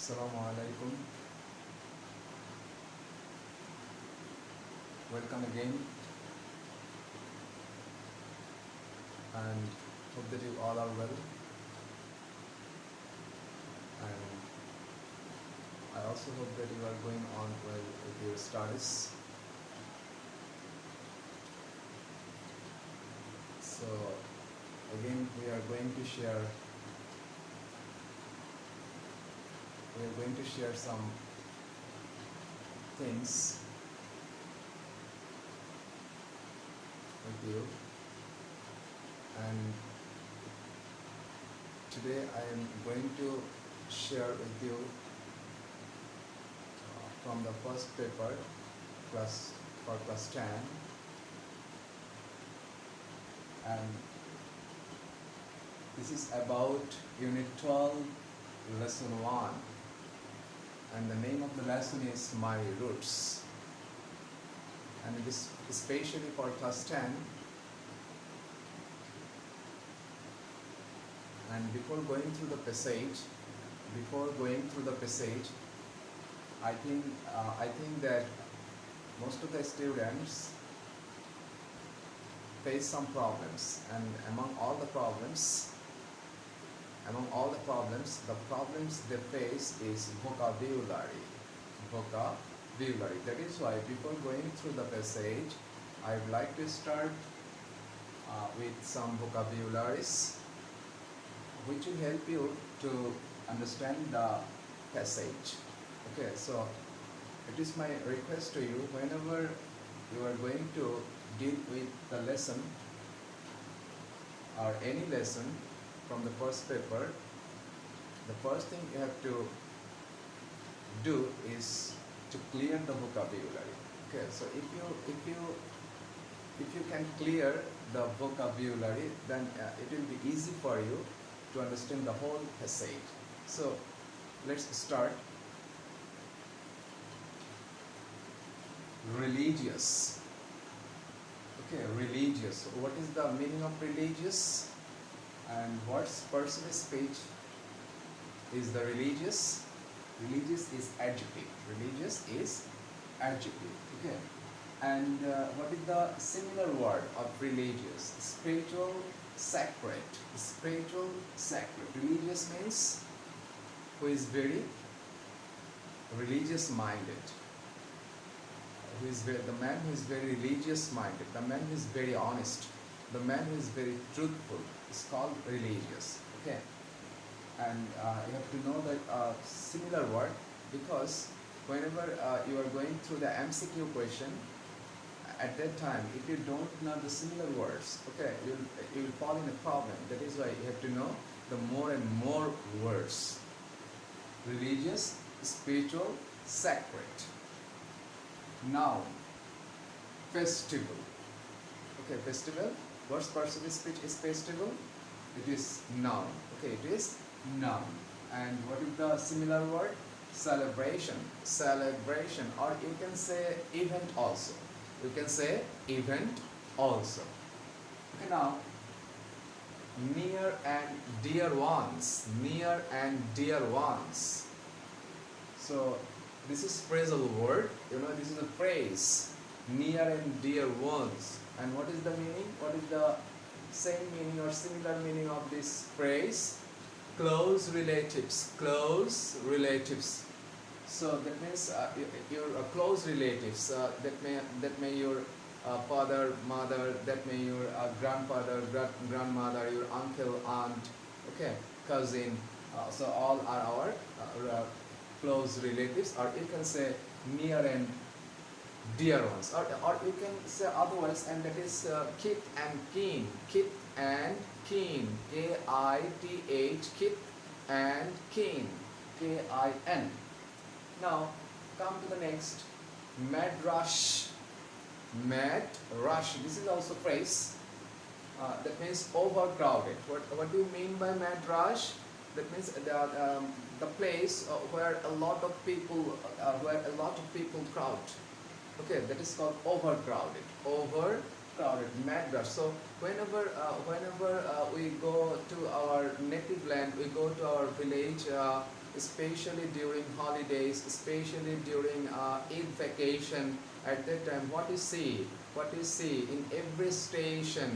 Assalamu alaikum. Welcome again, and hope that you all are well. And I also hope that you are going on well with your studies. So again, we are going to share some things with you, and today I am going to share with you from the first paper for class 10, and this is about unit 12 lesson 1, and the name of the lesson is My Roots, and it is especially for class 10. And before going through the passage, I think that most of the students face some problems, and among all the problems, the problems they face is vocabulary. That is why before going through the passage, I would like to start with some vocabularies which will help you to understand the passage. Okay, so it is my request to you, whenever you are going to deal with the lesson or any lesson from the first paper, the first thing you have to do is to clear the vocabulary. Okay, so if you can clear the vocabulary, then it will be easy for you to understand the whole passage. So let's start. Religious. Okay, religious. What is the meaning of religious? And what person speech is the religious? Religious is adjective. Religious is adjective. Okay. And what is the similar word of religious? Spiritual, sacred. Spiritual, sacred. Religious means who is very religious minded. The man who is very religious minded, the man who is very honest, the man who is very truthful is called religious. Okay, and you have to know that similar word, because whenever you are going through the MCQ question, at that time, if you don't know the similar words, okay, you will fall in a problem. That is why you have to know the more and more words. Religious, spiritual, sacred. Noun. Festival. Okay, festival. What person speech is festival? It is noun. Okay, it is noun. And what is the similar word? Celebration. Celebration, or you can say event also. You can say event also. Okay, now near and dear ones. Near and dear ones. So this is phrasal word. You know, this is a phrase. Near and dear ones. And what is the meaning? What is the same meaning or similar meaning of this phrase? Close relatives. Close relatives. So that means your close relatives. That may your father, mother. That may your grandfather, grandmother, your uncle, aunt. Okay, cousin. So all are our close relatives, or you can say near and dear ones, or you can say otherwise, and that is kith and kin. Kith and kin. K-I-T-H. Kith and kin. K-I-N. Now come to the next. Mad rush. Mad rush. This is also phrase. That means overcrowded. What do you mean by mad rush? That means the place where a lot of people crowd. Okay, that is called overcrowded. Overcrowded, mad rush. So whenever we go to our native land, we go to our village, especially during holidays, especially during Eid vacation. At that time, what you see in every station,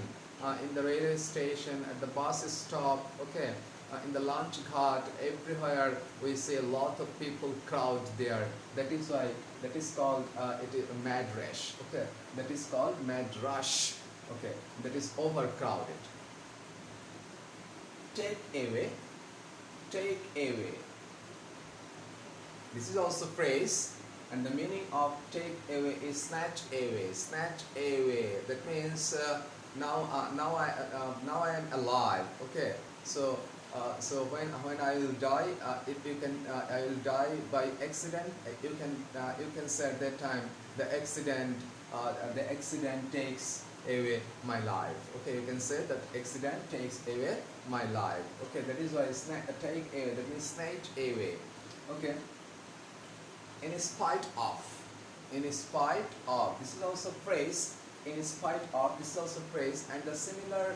in the railway station, at the bus stop, okay, in the lunch cart, everywhere we see a lot of people crowd there. That is why that is called it is mad rush. Okay, that is called mad rush. Okay, that is overcrowded. Take away, take away. This is also phrase, and the meaning of take away is snatch away. Snatch away. That means now I am alive. Okay, so when I will die, if you can I will die by accident. You can say at that time the accident takes away my life. Okay, you can say that accident takes away my life. Okay, that is why take away. That means snatch away. Okay. In spite of. In spite of. This is also phrase. In spite of. This is also phrase, and the similar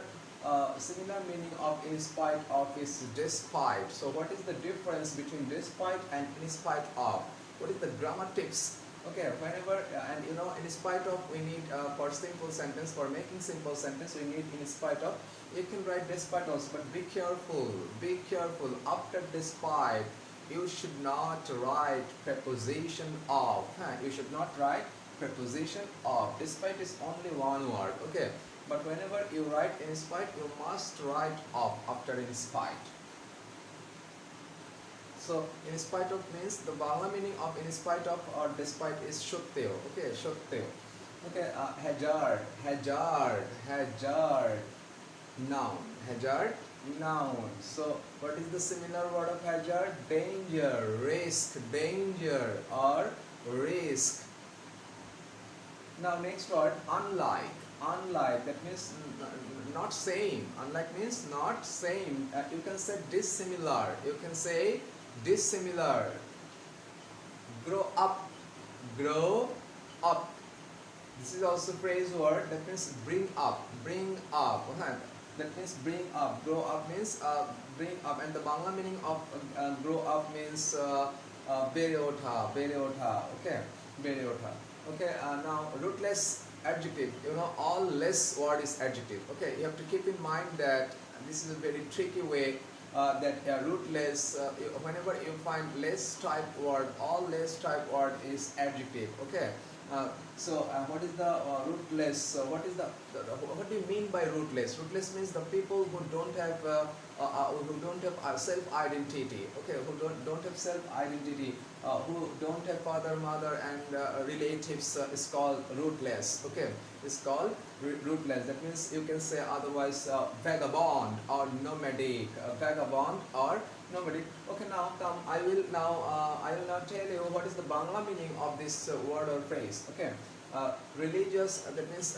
meaning of in spite of is despite. So what is the difference between despite and in spite of? What is the grammar tips? Okay, whenever and you know, in spite of, we need for simple sentence, for making simple sentence, we need in spite of. You can write despite also, but be careful. Be careful. After despite, you should not write preposition of. You should not write preposition of. Despite is only one word. Okay. But whenever you write in spite, you must write of after in spite. So in spite of means the Bangla meaning of in spite of or despite is shotteo. Okay, shotteo. Okay, hazard, hazard, hazard. Noun, hazard, noun. So what is the similar word of hazard? Danger, risk, danger or risk. Now next word, unlike. Unlike, that means not same. Unlike means not same. You can say dissimilar. You can say dissimilar. Grow up. Grow up. This is also phrase word. That means bring up. Bring up. That means bring up. Grow up means bring up. And the Bangla meaning of grow up means bere otha. Bere otha. Okay. Bere otha. Okay. Now rootless. Adjective, you know, all less word is adjective. Okay, you have to keep in mind that this is a very tricky way that rootless, whenever you find less type word, all less type word is adjective. Okay, so what is the rootless? What do you mean by rootless? Rootless means the people who don't have self identity. Okay, who don't have self identity. Who don't have father, mother and relatives is called rootless. Okay, it's called rootless. That means you can say otherwise vagabond or nomadic. Vagabond or nomadic. Okay, now come. I will now tell you what is the Bangla meaning of this word or phrase. Okay, religious. That means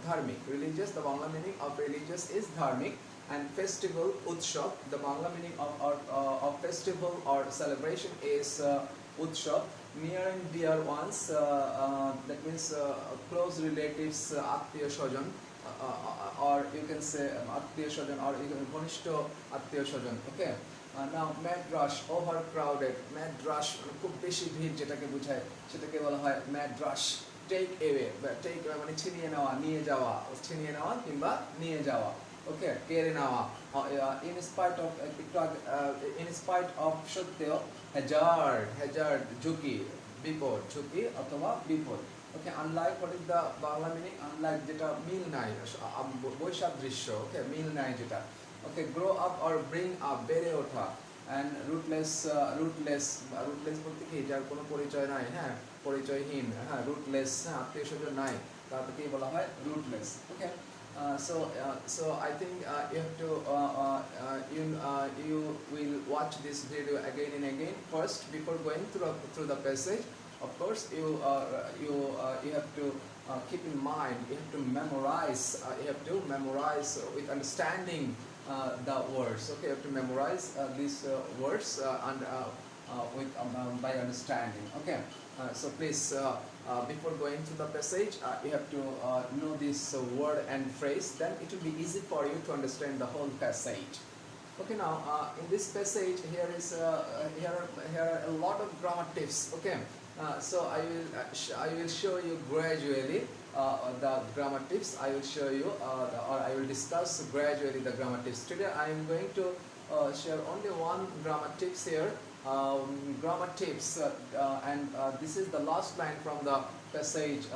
dharmic. Religious. The Bangla meaning of religious is dharmic. And festival, utsav, the Bangla meaning of festival or celebration is utsav. Near and dear ones, that means close relatives, attiya shojan, or you can say attiya shojan, or you can ghanishto attiya shojan. Okay. Now mad rush, overcrowded, mad rush, খুব বেশি ভিড় যেটাকে বোঝায় সেটাকে বলা হয় mad rush. Take away, take away মানে ছিনিয়ে নেওয়া, নিয়ে যাওয়া, ছিনিয়ে নেওয়া কিংবা নিয়ে যাওয়া. Okay, কেড়ে নেওয়া. In spite of সত্ত্বেও hazard, hazard, ঝুঁকি, বিপদ, ঝুঁকি অথবা বিপদ. Okay, unlike, what is the Bangla meaning? Unlike যেটা মিল নাই, বৈসাদৃশ্য. Okay, মিল নাই যেটা. Okay, grow up or bring up, বেড়ে ওঠা. And rootless বলতে কি যার কোনো পরিচয় নাই, হ্যাঁ, পরিচয়হীন, হ্যাঁ, rootless, হ্যাঁ, আত্মীয় স্বজন নাই, তাদেরকে বলা হয় rootless. Okay. So I think you have to you will watch this video again and again. First, before going through the passage, of course you have to keep in mind. You have to memorize. You have to memorize with understanding the words. Okay, you have to memorize these words and with by understanding. Okay, so please. Before going to the passage, you have to know this word and phrase. Then it will be easy for you to understand the whole passage. Okay, now in this passage here are a lot of grammar tips. Okay, so I will show you gradually the grammar tips. I will show you or I will discuss gradually the grammar tips. Today I am going to share only one grammar tips here. Grammar tips and this is the last line from the passage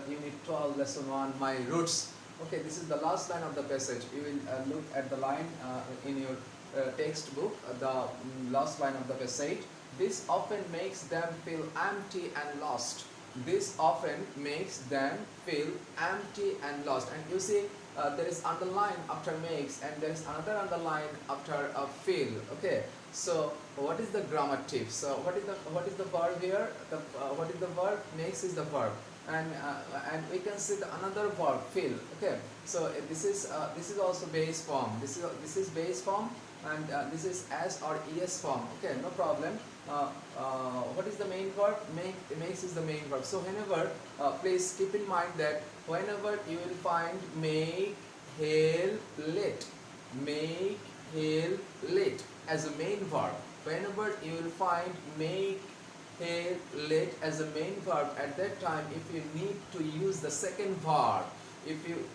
unit 12 lesson 1, my roots. Okay, this is the last line of the passage. You will look at the line in your textbook, the last line of the passage. This often makes them feel empty and lost. This often makes them feel empty and lost. And you see, there is underline after makes, and there is another underline after feel. Okay, so what is the grammar tip? So what is the verb here? What is the verb? Makes is the verb. And we can see the another verb, feel. Okay, so this is also base form. This is base form, and this is s or es form. Okay, no problem. What is the main verb? Makes is the main verb. So whenever, please keep in mind that whenever you will find make, help, let as a main verb, whenever you will find make, let as a main verb, at that time if you need to use the second verb, if you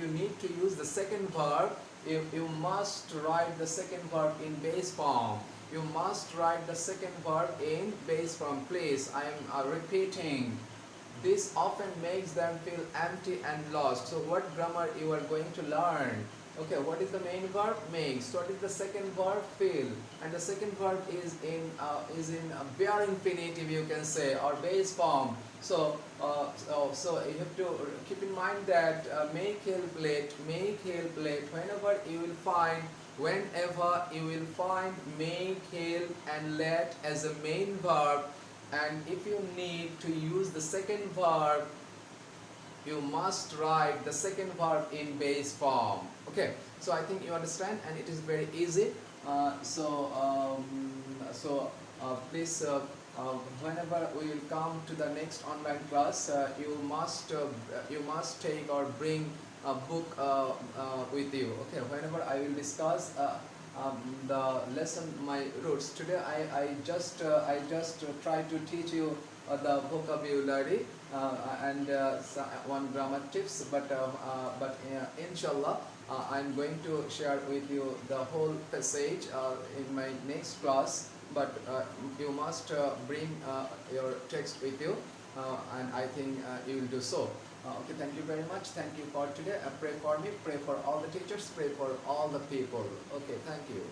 need to use the second verb, you must write the second verb in base form. You must write the second verb in base form. Please, I am repeating. This often makes them feel empty and lost. So what grammar you are going to learn? Okay, what is the main verb? Makes. What is the second verb? Feel. And the second verb is in bare infinitive, you can say, or base form. So you have to keep in mind that make, help, let. Whenever you will find make, help, and let as a main verb, and if you need to use the second verb, you must write the second verb in base form. Okay, so I think you understand, and it is very easy. Please, whenever we will come to the next online class, you must take or bring a book with you. Okay, whenever I will discuss the lesson my roots. Today I just try to teach you the vocabulary and one grammar tips, but inshallah I'm going to share with you the whole passage in my next class, but you must bring your text with you, and I think you will do so. Okay, thank you very much. Thank you for today. Pray for me, pray for all the teachers, pray for all the people. Okay, thank you.